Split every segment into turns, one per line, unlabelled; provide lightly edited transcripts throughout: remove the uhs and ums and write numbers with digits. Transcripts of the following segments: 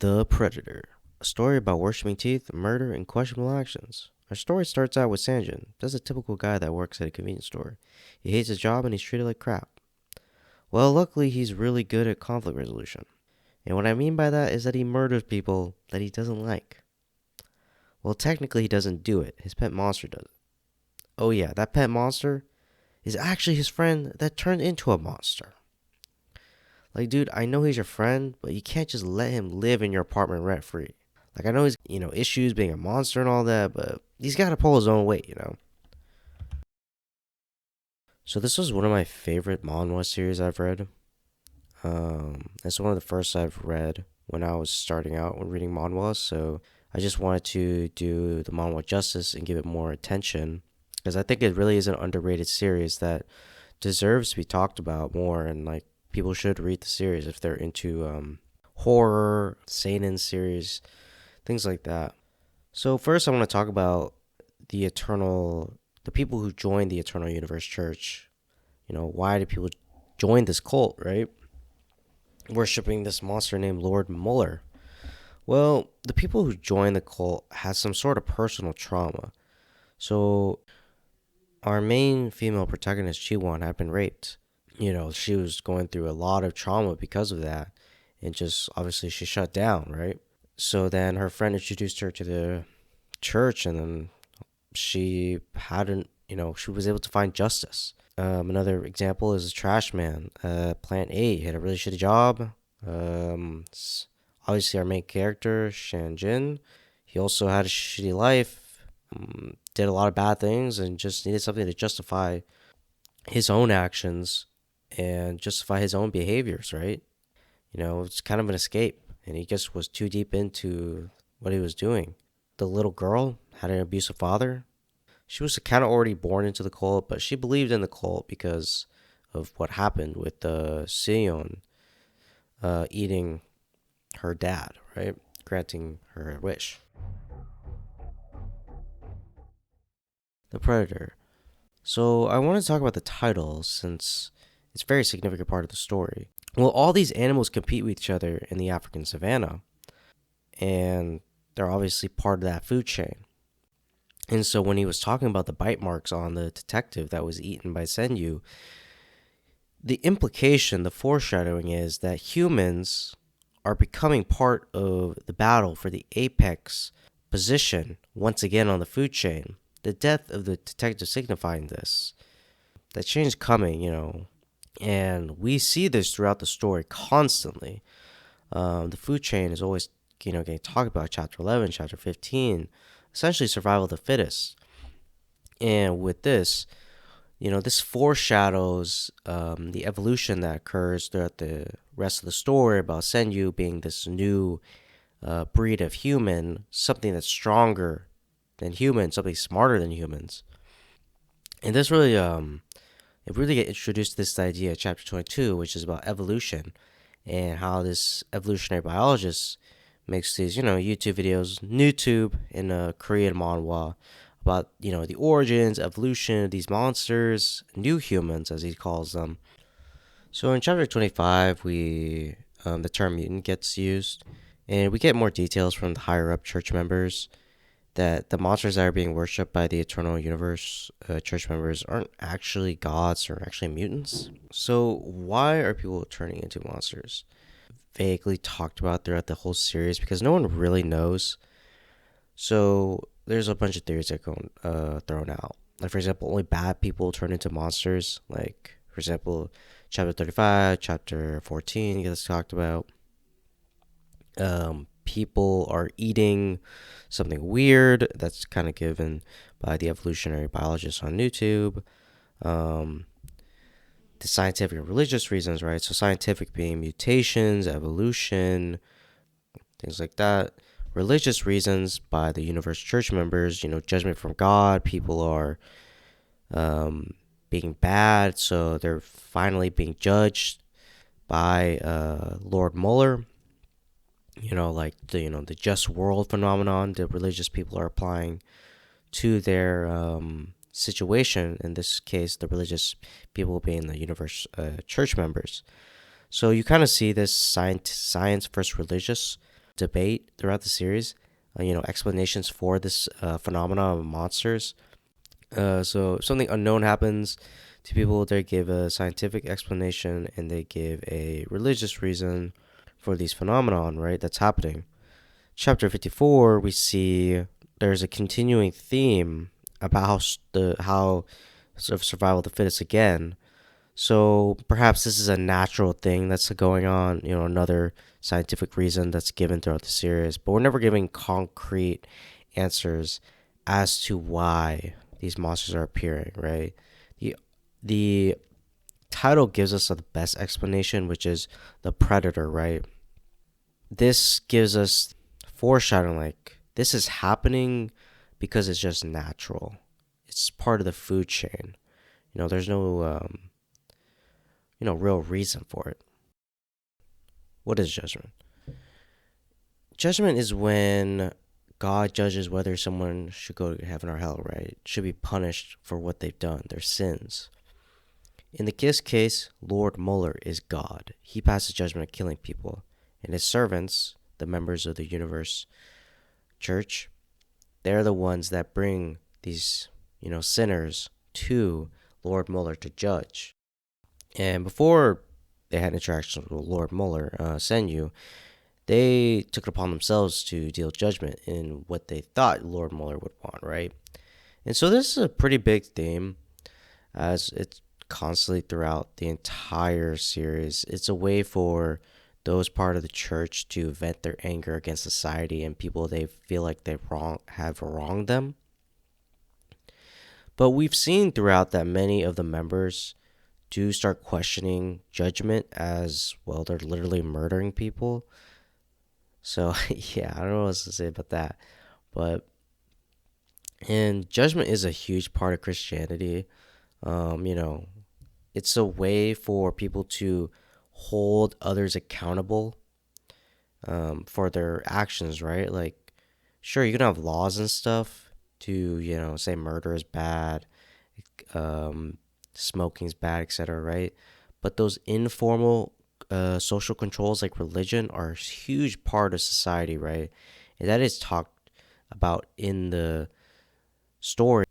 The Predator, a story about worshiping teeth, murder, and questionable actions. Our story starts out with Sanjin, just a typical guy that works at a convenience store. He hates his job and he's treated like crap. Well, luckily, he's really good at conflict resolution. And what I mean by that is that he murders people that he doesn't like. Well, technically, he doesn't do it. His pet monster does it. Oh, yeah, that pet monster is actually his friend that turned into a monster. Like, dude, I know he's your friend, but you can't just let him live in your apartment rent free. Like, I know he's, issues being a monster and all that, but he's got to pull his own weight. So this was one of my favorite manhwa series I've read. It's one of the first I've read when I was starting out when reading manhwa, so I just wanted to do the manhwa justice and give it more attention because I think it really is an underrated series that deserves to be talked about more, and like people should read the series if they're into horror, seinen series, things like that. So first, I want to talk about the people who joined the Eternal Universe Church. Why do people join this cult, right? Worshipping this monster named Lord MOLAR. Well, the people who joined the cult had some sort of personal trauma. So, our main female protagonist, Chiwon, had been raped. She was going through a lot of trauma because of that. And just obviously she shut down, right? So then her friend introduced her to the church, and then she hadn't, she was able to find justice. Another example is a trash man. Plant 8 had a really shitty job. Obviously, our main character, Shanjin, he also had a shitty life, did a lot of bad things, and just needed something to justify his own actions and justify his own behaviors, right? It's kind of an escape, and he just was too deep into what he was doing. The little girl had an abusive father. She was kind of already born into the cult, but she believed in the cult because of what happened with the Seon eating her dad, right? Granting her wish. The Predator. So I want to talk about the title since it's a very significant part of the story. Well, all these animals compete with each other in the African savannah, and they're obviously part of that food chain. And so when he was talking about the bite marks on the detective that was eaten by Senyu, the implication, the foreshadowing is that humans are becoming part of the battle for the apex position once again on the food chain. The death of the detective signifying this. That change coming, and we see this throughout the story constantly. The food chain is always, getting talked about. Chapter 11, chapter 15, essentially survival of the fittest. And with this, this foreshadows the evolution that occurs throughout the rest of the story about Senyu being this new breed of human, something that's stronger than humans, something smarter than humans. And this really, it really get introduced to this idea in chapter 22, which is about evolution and how this evolutionary biologist makes these, YouTube videos, NewTube in a Korean manhwa about, the origins, evolution of these monsters, new humans, as he calls them. So in chapter 25, the term mutant gets used, and we get more details from the higher up church members that the monsters that are being worshipped by the Eternal Universe church members aren't actually gods or actually mutants. So why are people turning into monsters? Vaguely talked about throughout the whole series because no one really knows. So there's a bunch of theories that go thrown out. Like, for example, only bad people turn into monsters. Like, for example, chapter 35, chapter 14 gets talked about. People are eating something weird that's kind of given by the evolutionary biologist on YouTube. The scientific and religious reasons, right? So scientific being mutations, evolution, things like that. Religious reasons by the universe church members, judgment from God. People are being bad, so they're finally being judged by Lord MOLAR. Like the just world phenomenon that religious people are applying to their situation. In this case, the religious people being the universe church members. So you kind of see this science versus religious debate throughout the series, explanations for this phenomenon of monsters. So if something unknown happens to people, they give a scientific explanation and they give a religious reason for these phenomenon, right? That's happening. Chapter 54, we see there's a continuing theme about how sort of survival of the fittest again. So perhaps this is a natural thing that's going on, another scientific reason that's given throughout the series, but we're never giving concrete answers as to why these monsters are appearing, right? The title gives us the best explanation, which is the predator, right? This gives us foreshadowing, like this is happening because it's just natural. It's part of the food chain. There's no real reason for it. What is judgment? Judgment is when God judges whether someone should go to heaven or hell, right? Should be punished for what they've done, their sins. In this case, Lord MOLAR is God. He passes judgment of killing people. And his servants, the members of the universe church, they're the ones that bring these, sinners to Lord MOLAR to judge. And before they had interactions with Lord MOLAR, Senyu, they took it upon themselves to deal judgment in what they thought Lord MOLAR would want, right? And so this is a pretty big theme, as it's constantly throughout the entire series. It's a way for those part of the church to vent their anger against society and people they feel like they have wronged them. But we've seen throughout that many of the members do start questioning judgment as well. They're literally murdering people. So yeah, I don't know what else to say about that. But and judgment is a huge part of Christianity. It's a way for people to hold others accountable for their actions, right? Like, sure, you can have laws and stuff to, say murder is bad, smoking is bad, etc., right? But those informal social controls like religion are a huge part of society, right? And that is talked about in the story.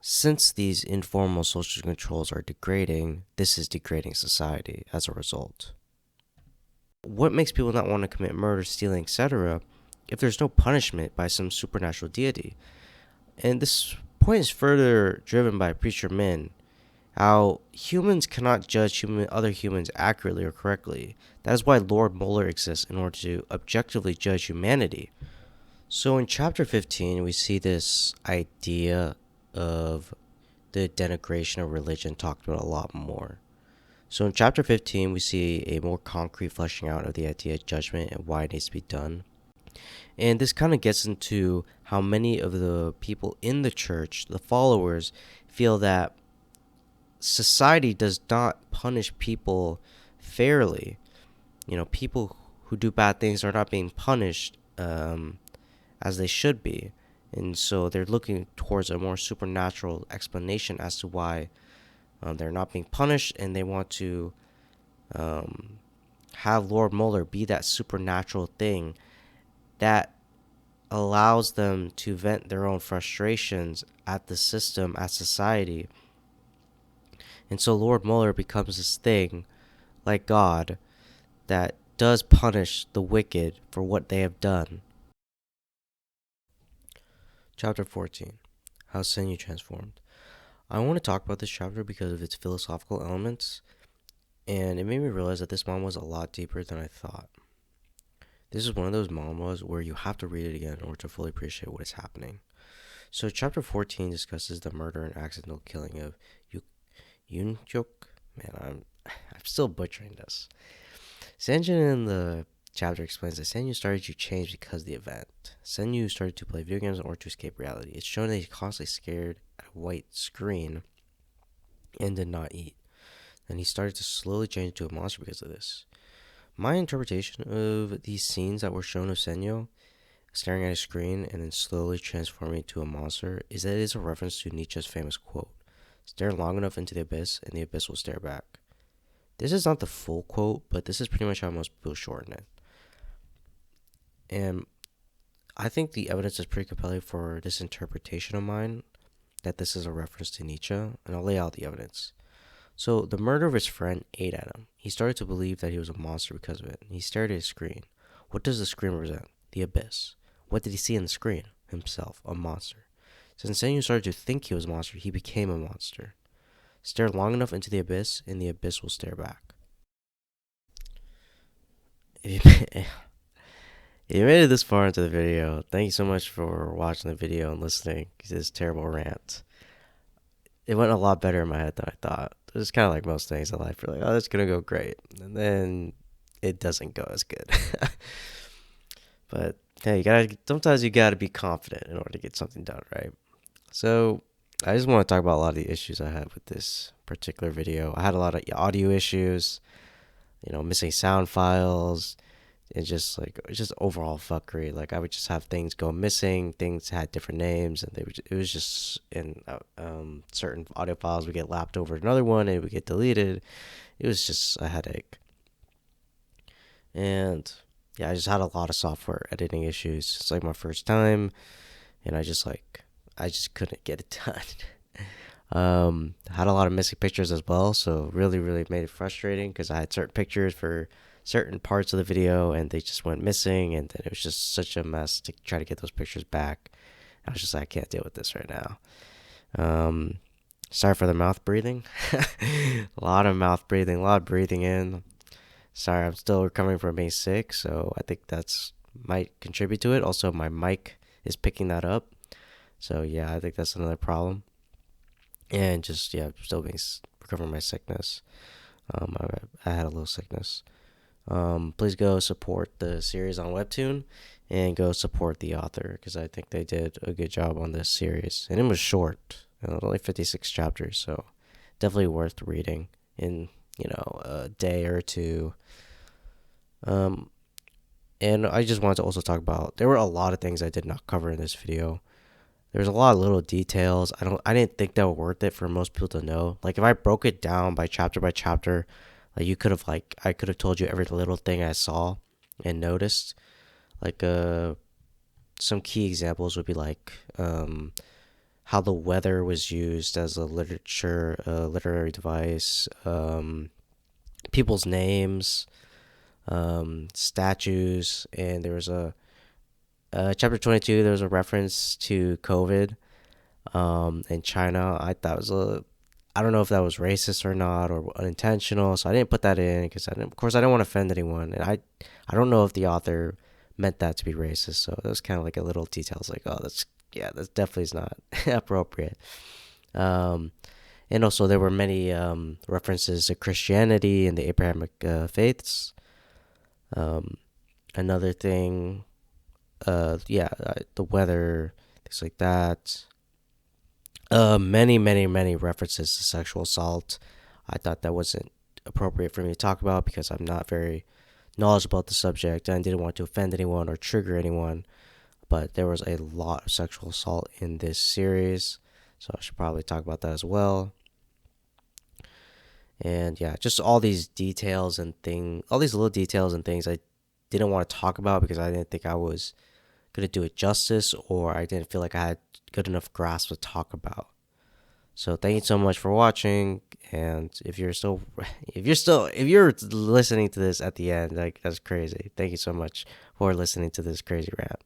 Since these informal social controls are degrading, this is degrading society as a result. What makes people not want to commit murder, stealing, etc., if there's no punishment by some supernatural deity? And this point is further driven by Preacher Min, how humans cannot judge other humans accurately or correctly. That is why Lord MOLAR exists, in order to objectively judge humanity. So in chapter 15, we see this idea of the denigration of religion talked about a lot more. So in chapter 15, we see a more concrete fleshing out of the idea of judgment and why it needs to be done. And this kind of gets into how many of the people in the church, the followers, feel that society does not punish people fairly. People who do bad things are not being punished as they should be. And so they're looking towards a more supernatural explanation as to why they're not being punished, and they want to have Lord MOLAR be that supernatural thing that allows them to vent their own frustrations at the system, at society. And so Lord MOLAR becomes this thing, like God, that does punish the wicked for what they have done. Chapter 14, How Senyu Transformed. I want to talk about this chapter because of its philosophical elements, and it made me realize that this manga was a lot deeper than I thought. This is one of those manhwas where you have to read it again in order to fully appreciate what is happening. So chapter 14 discusses the murder and accidental killing of Yunhyuk. Man, I'm still butchering this. Sanjin in the chapter explains that Senyu started to change because of the event. Senyu started to play video games in order to escape reality. It's shown that he's constantly scared at a white screen and did not eat. And he started to slowly change into a monster because of this. My interpretation of these scenes that were shown of Senyu staring at a screen and then slowly transforming into a monster is that it is a reference to Nietzsche's famous quote, "Stare long enough into the abyss and the abyss will stare back." This is not the full quote, but this is pretty much how most people shorten it. And I think the evidence is pretty compelling for this interpretation of mine that this is a reference to Nietzsche, and I'll lay out the evidence. So, the murder of his friend ate at him. He started to believe that he was a monster because of it. He stared at his screen. What does the screen represent? The abyss. What did he see in the screen? Himself, a monster. Since then, you started to think he was a monster, he became a monster. Stare long enough into the abyss, and the abyss will stare back. If you made it this far into the video, thank you so much for watching the video and listening to this terrible rant. It went a lot better in my head than I thought. It's kind of like most things in life. You're like, oh, it's going to go great. And then it doesn't go as good. But yeah, sometimes you gotta be confident in order to get something done, right? So I just want to talk about a lot of the issues I had with this particular video. I had a lot of audio issues, missing sound files, and just overall fuckery. Like, I would just have things go missing, things had different names, and it was just in certain audio files would get lapped over to another one and it would get deleted. It was just a headache. And yeah, I just had a lot of software editing issues. It's like my first time, and I just couldn't get it done. Had a lot of missing pictures as well, so really, really made it frustrating because I had certain pictures for certain parts of the video and they just went missing, and then it was just such a mess to try to get those pictures back. I was just like, I can't deal with this right now. Sorry for the mouth breathing. A lot of mouth breathing, a lot of breathing in. Sorry, I'm still recovering from being sick, so I think that's might contribute to it. Also, my mic is picking that up, so yeah, I think that's another problem. And just still recovering from my sickness. I had a little sickness. Please go support the series on WEBTOON and go support the author because I think they did a good job on this series. And it was short, it was only 56 chapters, so definitely worth reading in a day or two. And I just wanted to also talk about, there were a lot of things I did not cover in this video. There's a lot of little details. I didn't think that were worth it for most people to know. Like, if I broke it down by chapter, like, I could have told you every little thing I saw and noticed. Like, some key examples would be like, how the weather was used as a literary device, people's names, statues, and there was a chapter 22. There was a reference to COVID, in China. I don't know if that was racist or not or unintentional, so I didn't put that in because of course I didn't want to offend anyone, and I don't know if the author meant that to be racist. So it was kind of like a little details, like, oh, that's definitely is not appropriate. And also there were many references to Christianity and the Abrahamic faiths. Another thing, the weather, things like that. Many references to sexual assault. I thought that wasn't appropriate for me to talk about because I'm not very knowledgeable about the subject and I didn't want to offend anyone or trigger anyone. But there was a lot of sexual assault in this series, so I should probably talk about that as well. And yeah, just all these all these little details and things I didn't want to talk about because I didn't think I was going to do it justice, or I didn't feel like I had good enough grasp to talk about. So thank you so much for watching, and if you're listening to this at the end, like, that's crazy. Thank you so much for listening to this crazy rant.